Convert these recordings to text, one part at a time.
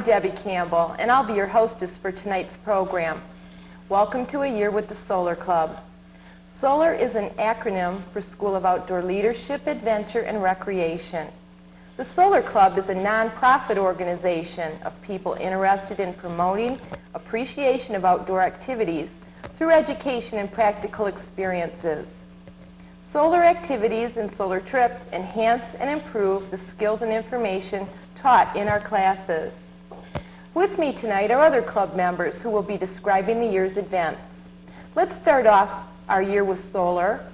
Debbie Campbell, and I'll be your hostess for tonight's program. Welcome to A Year with the Solar Club. SOLAR is an acronym for School of Outdoor Leadership, Adventure, and Recreation. The Solar Club is a non-profit organization of people interested in promoting appreciation of outdoor activities through education and practical experiences. Solar activities and solar trips enhance and improve the skills and information taught in our classes. With me tonight are other club members who will be describing the year's events. Let's start off our year with Solar,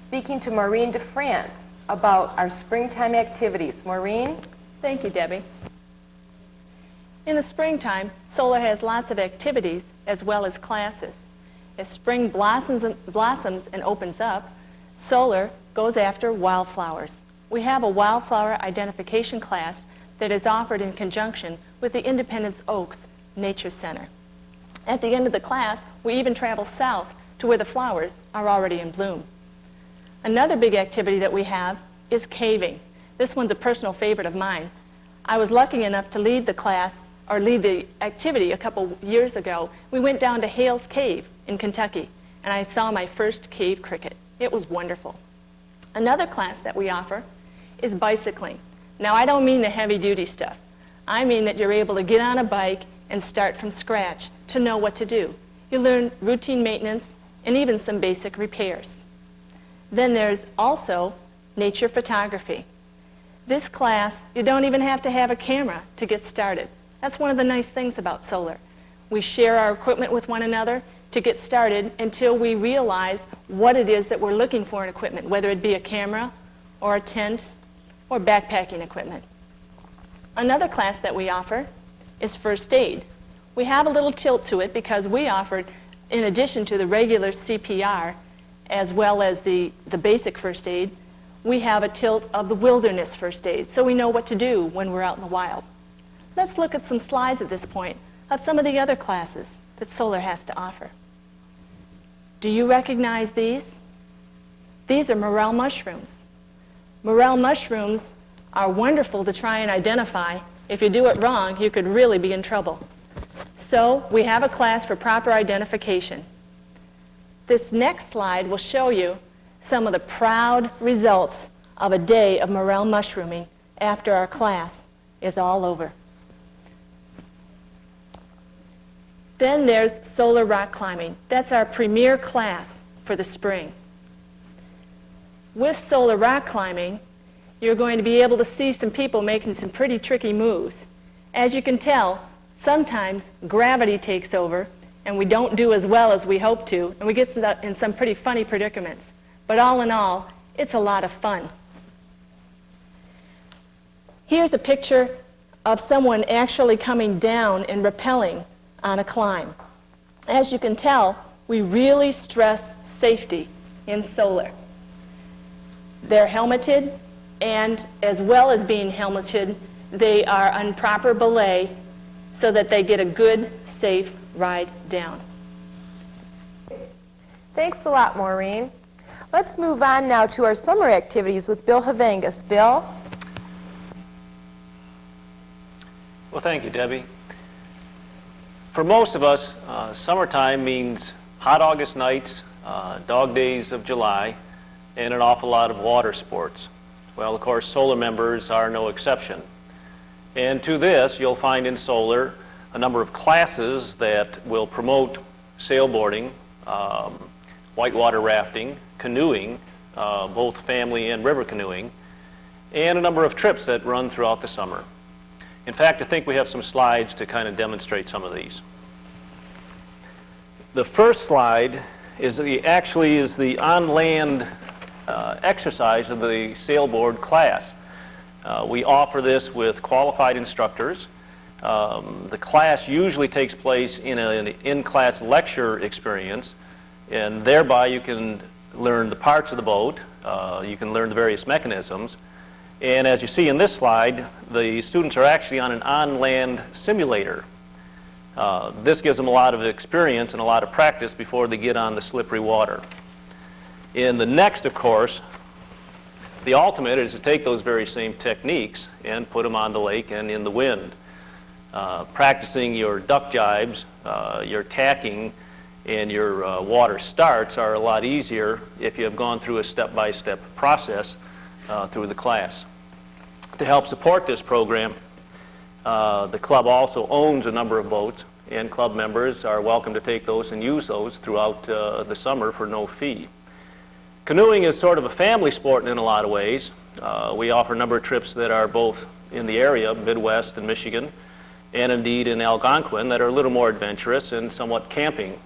speaking to Maureen DeFrance about our springtime activities. Maureen? Thank you, Debbie. In the springtime, Solar has lots of activities as well as classes. As spring blossoms and opens up, Solar goes after wildflowers. We have a wildflower identification class that is offered in conjunction with the Independence Oaks Nature Center. At the end of the class, we even travel south to where the flowers are already in bloom. Another big activity that we have is caving. This one's a personal favorite of mine. I was lucky enough to lead the activity a couple years ago. We went down to Hales Cave in Kentucky, and I saw my first cave cricket. It was wonderful. Another class that we offer is bicycling. Now, I don't mean the heavy-duty stuff. I mean that you're able to get on a bike and start from scratch to know what to do. You learn routine maintenance and even some basic repairs. Then there's also nature photography. This class, you don't even have to have a camera to get started. That's one of the nice things about Solar. We share our equipment with one another to get started until we realize what it is that we're looking for in equipment, whether it be a camera or a tent or backpacking equipment. Another class that we offer is first aid. We have a little tilt to it because we offered, in addition to the regular CPR, as well as the basic first aid, we have a tilt of the wilderness first aid, so we know what to do when we're out in the wild. Let's look at some slides at this point of some of the other classes that Solar has to offer. Do you recognize these? These are morel mushrooms. Morel mushrooms are wonderful to try and identify. If you do it wrong, you could really be in trouble. So we have a class for proper identification. This next slide will show you some of the proud results of a day of morel mushrooming after our class is all over. Then there's solar rock climbing. That's our premier class for the spring. With solar rock climbing, you're going to be able to see some people making some pretty tricky moves. As you can tell, sometimes gravity takes over and we don't do as well as we hope to, and we get in some pretty funny predicaments. But all in all, it's a lot of fun. Here's a picture of someone actually coming down and rappelling on a climb. As you can tell, we really stress safety in Solar. They're helmeted, and as well as being helmeted, they are on proper belay so that they get a good, safe ride down. Thanks a lot, Maureen. Let's move on now to our summer activities with Bill Havangas. Bill? Well, thank you, Debbie. For most of us, summertime means hot August nights, dog days of July, and an awful lot of water sports. Well, of course, Solar members are no exception. And to this, you'll find in Solar a number of classes that will promote sailboarding, whitewater rafting, canoeing, both family and river canoeing, and a number of trips that run throughout the summer. In fact, I think we have some slides to kind of demonstrate some of these. The first slide is the on-land exercise of the sailboard class. We offer this with qualified instructors. The class usually takes place in an in-class lecture experience, and thereby you can learn the parts of the boat, you can learn the various mechanisms, and as you see in this slide, the students are actually on an on-land simulator. This gives them a lot of experience and a lot of practice before they get on the slippery water. In the next, of course, the ultimate is to take those very same techniques and put them on the lake and in the wind. Practicing your duck jibes, your tacking, and your water starts are a lot easier if you have gone through a step-by-step process through the class. To help support this program, the club also owns a number of boats, and club members are welcome to take those and use those throughout the summer for no fee. Canoeing is sort of a family sport in a lot of ways. We offer a number of trips that are both in the area, Midwest and Michigan, and indeed in Algonquin, that are a little more adventurous and somewhat camping.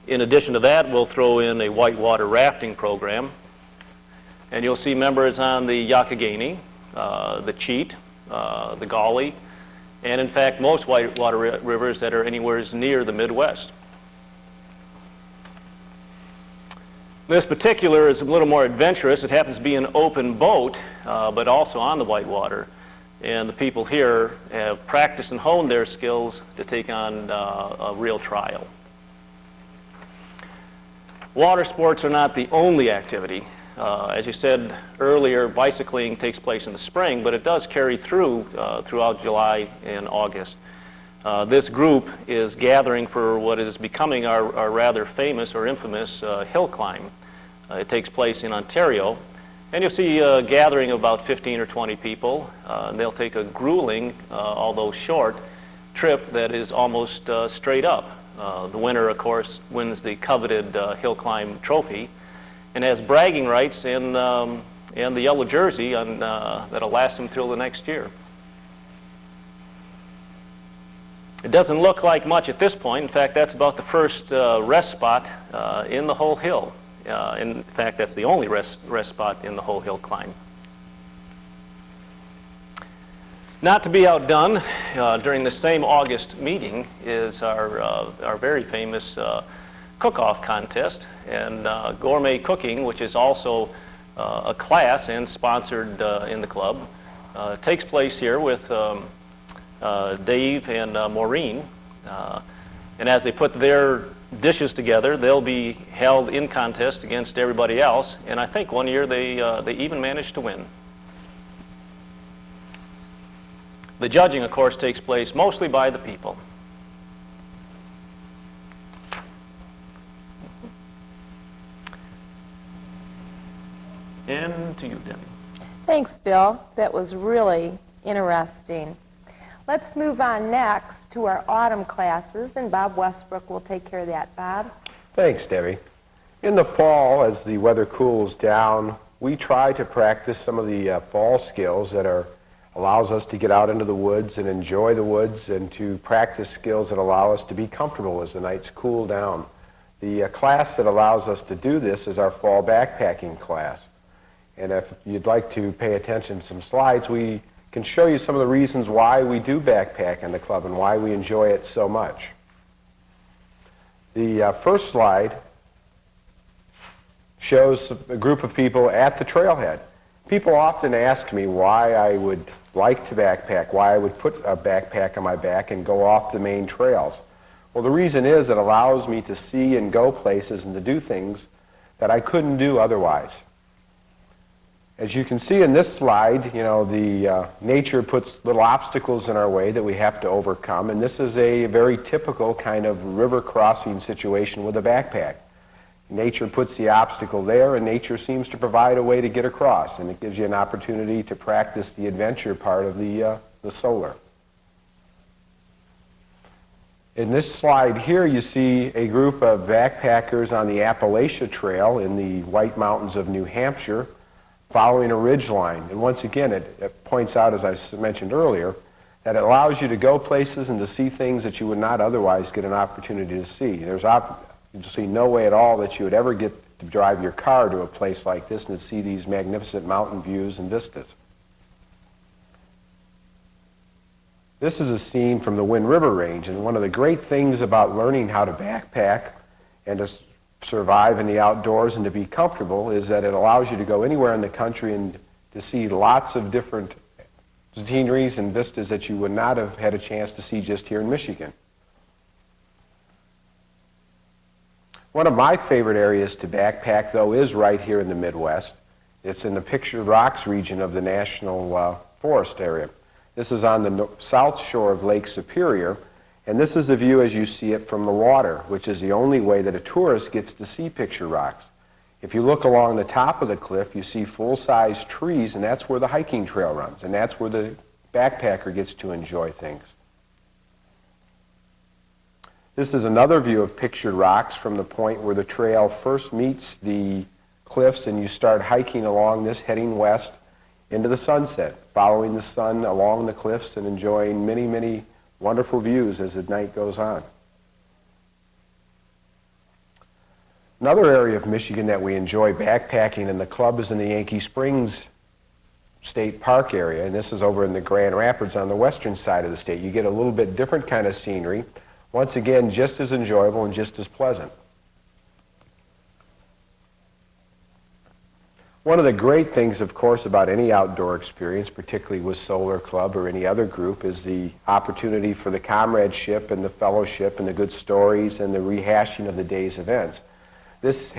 In addition to that, we'll throw in a whitewater rafting program, and you'll see members on the Youghiogheny, the Cheat, the Gauley, and in fact most whitewater rivers that are anywhere near the Midwest. This particular is a little more adventurous. It happens to be an open boat, but also on the whitewater. And the people here have practiced and honed their skills to take on a real trial. Water sports are not the only activity. As you said earlier, bicycling takes place in the spring, but it does carry through throughout July and August. This group is gathering for what is becoming our rather famous or infamous hill climb. It takes place in Ontario, and you'll see a gathering of about 15 or 20 people. And they'll take a grueling, although short, trip that is almost straight up. The winner, of course, wins the coveted hill climb trophy and has bragging rights and the yellow jersey that'll last him till the next year. It doesn't look like much at this point. In fact, that's about the first rest spot in the whole hill. In fact, that's the only rest spot in the whole hill climb. Not to be outdone, during the same August meeting is our very famous cook-off contest, and gourmet cooking, which is also a class and sponsored in the club, takes place here with Dave and Maureen. And as they put their dishes together, they'll be held in contest against everybody else, and I think one year they even managed to win. The judging, of course, takes place mostly by the people. And to you, Debbie. Thanks, Bill. That was really interesting. Let's move on next to our autumn classes, and Bob Westbrook will take care of that. Bob? Thanks, Debbie. In the fall, as the weather cools down, we try to practice some of the fall skills that allows us to get out into the woods and enjoy the woods, and to practice skills that allow us to be comfortable as the nights cool down. The class that allows us to do this is our fall backpacking class. And if you'd like to pay attention to some slides, we can show you some of the reasons why we do backpack in the club and why we enjoy it so much. The first slide shows a group of people at the trailhead. People often ask me why I would like to backpack, why I would put a backpack on my back and go off the main trails. Well, the reason is it allows me to see and go places and to do things that I couldn't do otherwise. As you can see in this slide, the nature puts little obstacles in our way that we have to overcome, and this is a very typical kind of river crossing situation with a backpack. Nature puts the obstacle there, and nature seems to provide a way to get across, and it gives you an opportunity to practice the adventure part of the solar. In this slide here, you see a group of backpackers on the Appalachia Trail in the White Mountains of New Hampshire, following a ridge line. And once again, it points out, as I mentioned earlier, that it allows you to go places and to see things that you would not otherwise get an opportunity to see. There's obviously no way at all that you would ever get to drive your car to a place like this and to see these magnificent mountain views and vistas. This is a scene from the Wind River Range, and one of the great things about learning how to backpack and to survive in the outdoors and to be comfortable is that it allows you to go anywhere in the country and to see lots of different sceneries and vistas that you would not have had a chance to see just here in Michigan. One of my favorite areas to backpack, though, is right here in the Midwest. It's in the Pictured Rocks region of the National Forest area. This is on the south shore of Lake Superior, and this is the view as you see it from the water, which is the only way that a tourist gets to see Pictured Rocks. If you look along the top of the cliff, you see full-size trees, and that's where the hiking trail runs, and that's where the backpacker gets to enjoy things. This is another view of Pictured Rocks from the point where the trail first meets the cliffs and you start hiking along this, heading west into the sunset, following the sun along the cliffs and enjoying many, many wonderful views as the night goes on. Another area of Michigan that we enjoy backpacking in the club is in the Yankee Springs State Park area, and this is over in the Grand Rapids on the western side of the state. You get a little bit different kind of scenery. Once again, just as enjoyable and just as pleasant. One of the great things, of course, about any outdoor experience, particularly with Solar Club or any other group, is the opportunity for the comradeship and the fellowship and the good stories and the rehashing of the day's events. This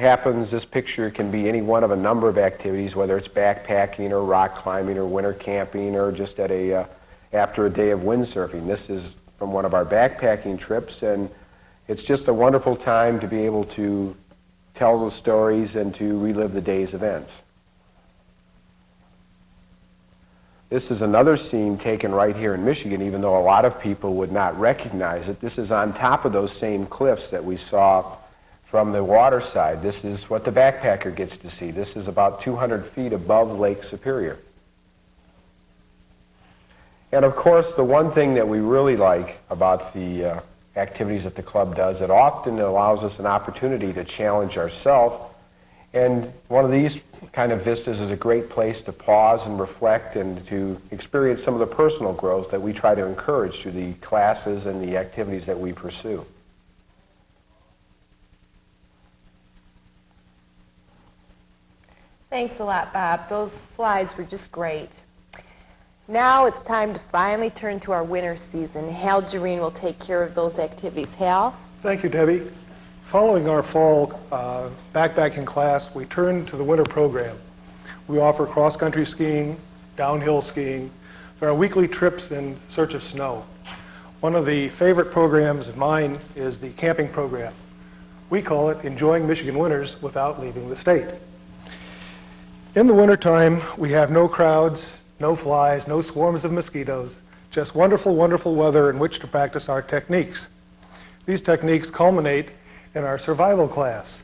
picture can be any one of a number of activities, whether it's backpacking or rock climbing or winter camping or just after a day of windsurfing. This is from one of our backpacking trips, and it's just a wonderful time to be able to tell those stories and to relive the day's events. This is another scene taken right here in Michigan, even though a lot of people would not recognize it. This is on top of those same cliffs that we saw from the water side. This is what the backpacker gets to see. This is about 200 feet above Lake Superior. And of course, the one thing that we really like about the activities that the club does, it often allows us an opportunity to challenge ourselves. And one of these kind of vistas is a great place to pause and reflect and to experience some of the personal growth that we try to encourage through the classes and the activities that we pursue. Thanks a lot, Bob. Those slides were just great. Now it's time to finally turn to our winter season. Hal Jareen will take care of those activities. Hal? Thank you, Debbie. Following our fall backpacking class, we turn to the winter program. We offer cross-country skiing, downhill skiing, there are weekly trips in search of snow. One of the favorite programs of mine is the camping program. We call it Enjoying Michigan Winters Without Leaving the State. In the wintertime, we have no crowds, no flies, no swarms of mosquitoes, just wonderful, wonderful weather in which to practice our techniques. These techniques culminate in our survival class.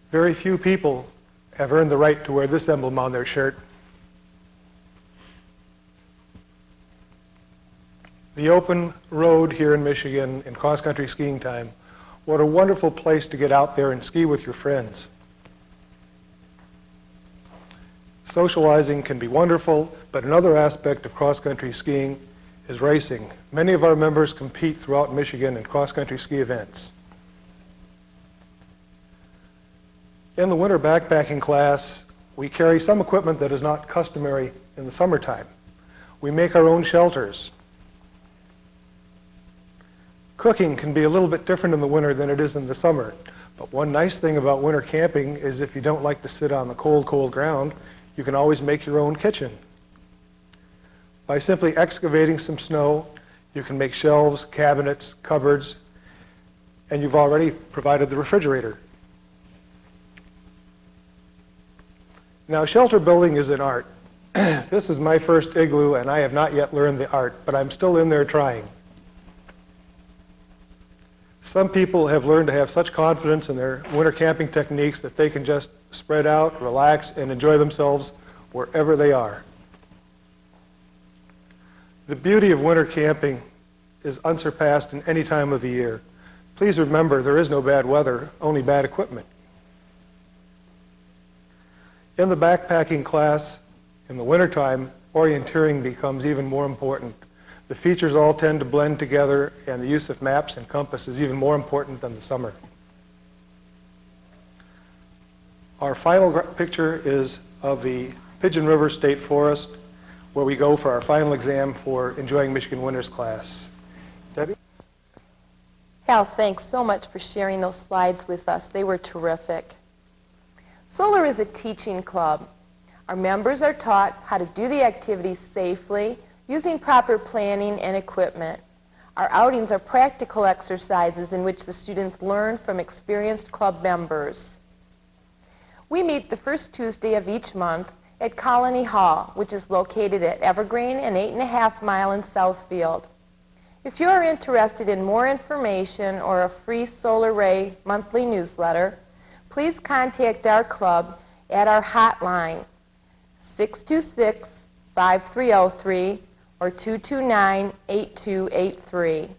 Very few people have earned the right to wear this emblem on their shirt. The open road here in Michigan in cross-country skiing time, what a wonderful place to get out there and ski with your friends. Socializing can be wonderful, but another aspect of cross-country skiing is racing. Many of our members compete throughout Michigan in cross-country ski events. In the winter backpacking class, we carry some equipment that is not customary in the summertime. We make our own shelters. Cooking can be a little bit different in the winter than it is in the summer. But one nice thing about winter camping is if you don't like to sit on the cold, cold ground, you can always make your own kitchen. By simply excavating some snow, you can make shelves, cabinets, cupboards, and you've already provided the refrigerator. Now, shelter building is an art. This is my first igloo, and I have not yet learned the art, but I'm still in there trying. Some people have learned to have such confidence in their winter camping techniques that they can just spread out, relax, and enjoy themselves wherever they are. The beauty of winter camping is unsurpassed in any time of the year. Please remember, there is no bad weather, only bad equipment. In the backpacking class, in the wintertime, orienteering becomes even more important. The features all tend to blend together, and the use of maps and compass is even more important than the summer. Our final picture is of the Pigeon River State Forest, where we go for our final exam for Enjoying Michigan Winters class. Debbie? Hal, thanks so much for sharing those slides with us. They were terrific. Solar is a teaching club. Our members are taught how to do the activities safely using proper planning and equipment. Our outings are practical exercises in which the students learn from experienced club members. We meet the first Tuesday of each month at Colony Hall, which is located at Evergreen and 8.5 Mile in Southfield. If you are interested in more information or a free Solar Ray monthly newsletter, please contact our club at our hotline, 626-5303 or 229-8283.